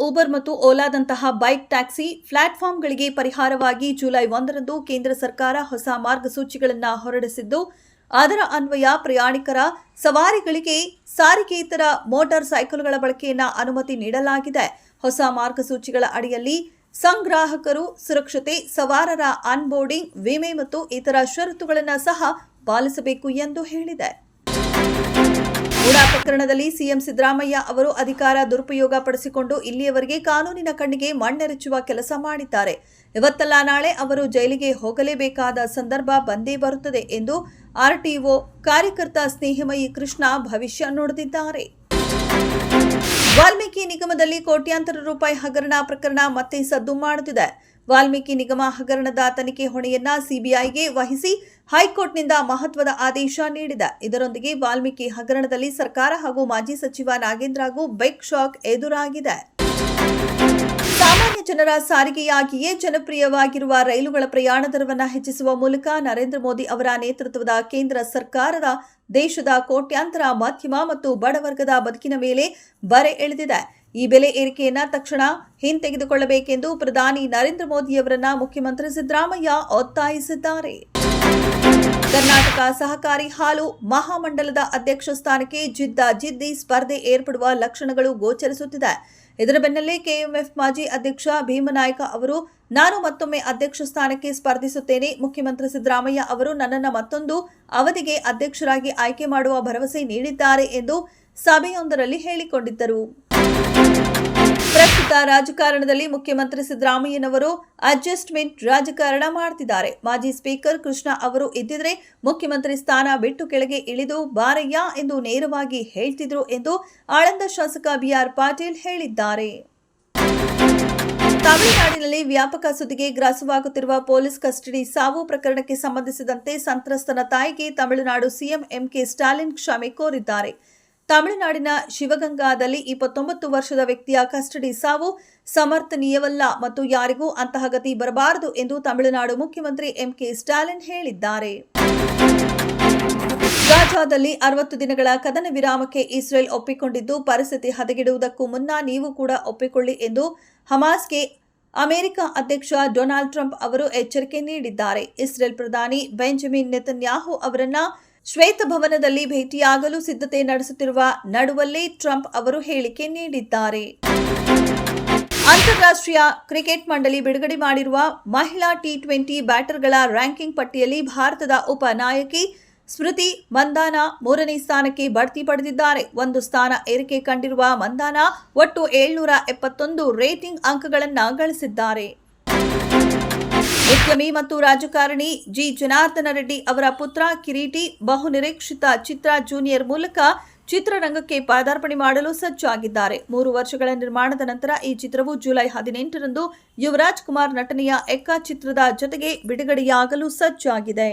Uber ಮತ್ತು ಓಲಾದಂತಹ bike taxi ಪ್ಲಾಟ್ಫಾರ್ಮ್ಗಳಿಗೆ ಪರಿಹಾರವಾಗಿ July 1ರಂದು ಕೇಂದ್ರ ಸರ್ಕಾರ ಹೊಸ ಮಾರ್ಗಸೂಚಿಗಳನ್ನು ಹೊರಡಿಸಿದ್ದು, ಅದರ ಅನ್ವಯ ಪ್ರಯಾಣಿಕರ ಸವಾರಿಗಳಿಗೆ ಸಾರಿಗೆಯಿತರ ಮೋಟಾರ್ ಸೈಕಲ್ಗಳ ಬಳಕೆಯನ್ನು ಅನುಮತಿ ನೀಡಲಾಗಿದೆ. ಹೊಸ ಮಾರ್ಗಸೂಚಿಗಳ ಅಡಿಯಲ್ಲಿ ಸಂಗ್ರಾಹಕರು ಸುರಕ್ಷತೆ, ಸವಾರರ ಅನ್ಬೋರ್ಡಿಂಗ್, ವಿಮೆ ಮತ್ತು ಇತರ ಷರತ್ತುಗಳನ್ನು ಸಹ ಪಾಲಿಸಬೇಕು ಎಂದು ಹೇಳಿದೆ. ಮೂಡಾ ಪ್ರಕರಣದಲ್ಲಿ ಸಿಎಂ ಸಿದ್ದರಾಮಯ್ಯ ಅವರು ಅಧಿಕಾರ ದುರುಪಯೋಗ ಪಡಿಸಿಕೊಂಡು ಇಲ್ಲಿಯವರೆಗೆ ಕಾನೂನಿನ ಕಣ್ಣಿಗೆ ಮಣ್ಣೆರಚುವ ಕೆಲಸ ಮಾಡಿದ್ದಾರೆ. ಇವತ್ತಲ್ಲ ನಾಳೆ ಅವರು ಜೈಲಿಗೆ ಹೋಗಲೇಬೇಕಾದ ಸಂದರ್ಭ ಬಂದೇ ಬರುತ್ತದೆ ಎಂದು ಆರ್ಟಿಒ ಕಾರ್ಯಕರ್ತ ಸ್ನೇಹಮಯಿ ಕೃಷ್ಣ ಭವಿಷ್ಯ ನುಡಿದಿದ್ದಾರೆ. ವಾಲ್ಮೀಕಿ ನಿಗಮದಲ್ಲಿ ಕೋಟ್ಯಾಂತರ ರೂಪಾಯಿ ಹಗರಣ ಪ್ರಕರಣ ಮತ್ತೆ ಸದ್ದು ಮಾಡುತ್ತಿದೆ. ವಾಲ್ಮೀಕಿ ನಿಗಮ ಹಗರಣದ ತನಿಖೆ ಹೊಣೆಯನ್ನ ಸಿಬಿಐಗೆ ವಹಿಸಿ ಹೈಕೋರ್ಟ್ನಿಂದ ಮಹತ್ವದ ಆದೇಶ ನೀಡಿದೆ. ಇದರೊಂದಿಗೆ ವಾಲ್ಮೀಕಿ ಹಗರಣದಲ್ಲಿ ಸರ್ಕಾರ ಹಾಗೂ ಮಾಜಿ ಸಚಿವ ನಾಗೇಂದ್ರಗೂ ಬಿಗ್ ಶಾಕ್ ಎದುರಾಗಿದೆ. ಸಾಮಾನ್ಯ ಜನರ ಸಾರಿಗೆಯಾಗಿಯೇ ಜನಪ್ರಿಯವಾಗಿರುವ ರೈಲುಗಳ ಪ್ರಯಾಣ ದರವನ್ನು ಹೆಚ್ಚಿಸುವ ಮೂಲಕ ನರೇಂದ್ರ ಮೋದಿ ಅವರ ನೇತೃತ್ವದ ಕೇಂದ್ರ ಸರ್ಕಾರದ ದೇಶದ ಕೋಟ್ಯಾಂತರ ಮಧ್ಯಮ ಮತ್ತು ಬಡವರ್ಗದ ಬದುಕಿನ ಮೇಲೆ ಬರೆ ಎಳೆದಿದೆ. ಈ ಬೆಲೆ ಏರಿಕೆಯನ್ನು ತಕ್ಷಣ ಹಿಂತೆಗೆದುಕೊಳ್ಳಬೇಕೆಂದು ಪ್ರಧಾನಿ ನರೇಂದ್ರ ಮೋದಿಯವರನ್ನ ಮುಖ್ಯಮಂತ್ರಿ ಸಿದ್ದರಾಮಯ್ಯ ಒತ್ತಾಯಿಸಿದ್ದಾರೆ. ಕರ್ನಾಟಕ ಸಹಕಾರಿ ಹಾಲು ಮಹಾಮಂಡಲದ ಅಧ್ಯಕ್ಷ ಸ್ಥಾನಕ್ಕೆ ಜಿದ್ದಿ ಸ್ಪರ್ಧೆ ಏರ್ಪಡುವ ಲಕ್ಷಣಗಳು ಗೋಚರಿಸುತ್ತಿದೆ. ಇದರ ಬೆನ್ನಲ್ಲೇ ಕೆಎಂಎಫ್ ಮಾಜಿ ಅಧ್ಯಕ್ಷ ಭೀಮನಾಯ್ಕ ಅವರು ನಾನು ಮತ್ತೊಮ್ಮೆ ಅಧ್ಯಕ್ಷ ಸ್ಥಾನಕ್ಕೆ ಸ್ಪರ್ಧಿಸುತ್ತೇನೆ, ಮುಖ್ಯಮಂತ್ರಿ ಸಿದ್ದರಾಮಯ್ಯ ಅವರು ನನ್ನನ್ನು ಮತ್ತೊಂದು ಅವಧಿಗೆ ಅಧ್ಯಕ್ಷರಾಗಿ ಆಯ್ಕೆ ಮಾಡುವ ಭರವಸೆ ನೀಡಿದ್ದಾರೆ ಎಂದು ಸಭೆಯೊಂದರಲ್ಲಿ ಹೇಳಿಕೊಂಡಿದ್ದರು. ಪ್ರಸ್ತುತ ರಾಜಕಾರಣದಲ್ಲಿ ಮುಖ್ಯಮಂತ್ರಿ ಸಿದ್ದರಾಮಯ್ಯನವರು ಅಡ್ಜಸ್ಟ್ಮೆಂಟ್ ರಾಜಕಾರಣ ಮಾಡ್ತಿದ್ದಾರೆ. ಮಾಜಿ ಸ್ಪೀಕರ್ ಕೃಷ್ಣ ಅವರು ಇದ್ದಿದ್ರೆ ಮುಖ್ಯಮಂತ್ರಿ ಸ್ಥಾನ ಬಿಟ್ಟು ಕೆಳಗೆ ಇಳಿದು ಬಾರಯ್ಯ ಎಂದು ನೇರವಾಗಿ ಹೇಳ್ತಿದ್ರು ಎಂದು ಆಳಂದ ಶಾಸಕ ಬಿಆರ್ ಪಾಟೀಲ್ ಹೇಳಿದ್ದಾರೆ. ತಮಿಳುನಾಡಿನಲ್ಲಿ ವ್ಯಾಪಕ ಸುದ್ದಿಗೆ ಗ್ರಾಸವಾಗುತ್ತಿರುವ ಪೊಲೀಸ್ ಕಸ್ಟಡಿ ಸಾವು ಪ್ರಕರಣಕ್ಕೆ ಸಂಬಂಧಿಸಿದಂತೆ ಸಂತ್ರಸ್ತನ ತಾಯಿಗೆ ತಮಿಳುನಾಡು ಸಿಎಂ ಎಂಕೆ ಸ್ಟಾಲಿನ್ ಕ್ಷಮೆ ಕೋರಿದ್ದಾರೆ. ತಮಿಳುನಾಡಿನ ಶಿವಗಂಗಾದಲ್ಲಿ 29 ವರ್ಷದ ವ್ಯಕ್ತಿಯ ಕಸ್ಟಡಿ ಸಾವು ಸಮರ್ಥನೀಯವಲ್ಲ ಮತ್ತು ಯಾರಿಗೂ ಅಂತಹ ಗತಿ ಬರಬಾರದು ಎಂದು ತಮಿಳುನಾಡು ಮುಖ್ಯಮಂತ್ರಿ ಎಂಕೆ ಸ್ಟಾಲಿನ್ ಹೇಳಿದ್ದಾರೆ. ಗಾಜಾದಲ್ಲಿ 60 ದಿನಗಳ ಕದನ ವಿರಾಮಕ್ಕೆ ಇಸ್ರೇಲ್ ಒಪ್ಪಿಕೊಂಡಿದ್ದು, ಪರಿಸ್ಥಿತಿ ಹದಗೆಡುವುದಕ್ಕೂ ಮುನ್ನ ನೀವು ಕೂಡ ಒಪ್ಪಿಕೊಳ್ಳಿ ಎಂದು ಹಮಾಸ್ಗೆ ಅಮೆರಿಕ ಅಧ್ಯಕ್ಷ ಡೊನಾಲ್ಡ್ ಟ್ರಂಪ್ ಅವರು ಎಚ್ಚರಿಕೆ ನೀಡಿದ್ದಾರೆ. ಇಸ್ರೇಲ್ ಪ್ರಧಾನಿ ಬೆಂಜಮಿನ್ ನೆತನ್ಯಾಹು ಅವರನ್ನ ಶ್ವೇತಭವನದಲ್ಲಿ ಭೇಟಿಯಾಗಲು ಸಿದ್ಧತೆ ನಡೆಸುತ್ತಿರುವ ನಡುವಲ್ಲೇ ಟ್ರಂಪ್ ಅವರು ಹೇಳಿಕೆ ನೀಡಿದ್ದಾರೆ. ಅಂತಾರಾಷ್ಟ್ರೀಯ ಕ್ರಿಕೆಟ್ ಮಂಡಳಿ ಬಿಡುಗಡೆ ಮಾಡಿರುವ ಮಹಿಳಾ ಟಿ20 ಬ್ಯಾಟರ್ಗಳ ರ್ಯಾಂಕಿಂಗ್ ಪಟ್ಟಿಯಲ್ಲಿ ಭಾರತದ ಉಪ ನಾಯಕಿ ಸ್ಮೃತಿ ಮಂದಾನ 3ನೇ ಸ್ಥಾನಕ್ಕೆ ಬಡ್ತಿ ಪಡೆದಿದ್ದಾರೆ. 1 ಸ್ಥಾನ ಏರಿಕೆ ಕಂಡಿರುವ ಮಂದಾನ ಒಟ್ಟು 771 ರೇಟಿಂಗ್ ಅಂಕಗಳನ್ನು ಗಳಿಸಿದ್ದಾರೆ. ಉದ್ಯಮಿ ಮತ್ತು ರಾಜಕಾರಣಿ ಜಿ ಜನಾರ್ದನ ರೆಡ್ಡಿ ಅವರ ಪುತ್ರ ಕಿರೀಟಿ ಬಹುನಿರೀಕ್ಷಿತ ಚಿತ್ರ ಜೂನಿಯರ್ ಮೂಲಕ ಚಿತ್ರರಂಗಕ್ಕೆ ಪಾದಾರ್ಪಣೆ ಮಾಡಲು ಸಜ್ಜಾಗಿದ್ದಾರೆ. 3 ವರ್ಷಗಳ ನಿರ್ಮಾಣದ ನಂತರ ಈ ಚಿತ್ರವು ಜುಲೈ 18ರಂದು ಯುವರಾಜ್ ಕುಮಾರ್ ನಟನೆಯ ಎಕ್ಕ ಚಿತ್ರದ ಜೊತೆಗೆ ಬಿಡುಗಡೆಯಾಗಲು ಸಜ್ಜಾಗಿದೆ.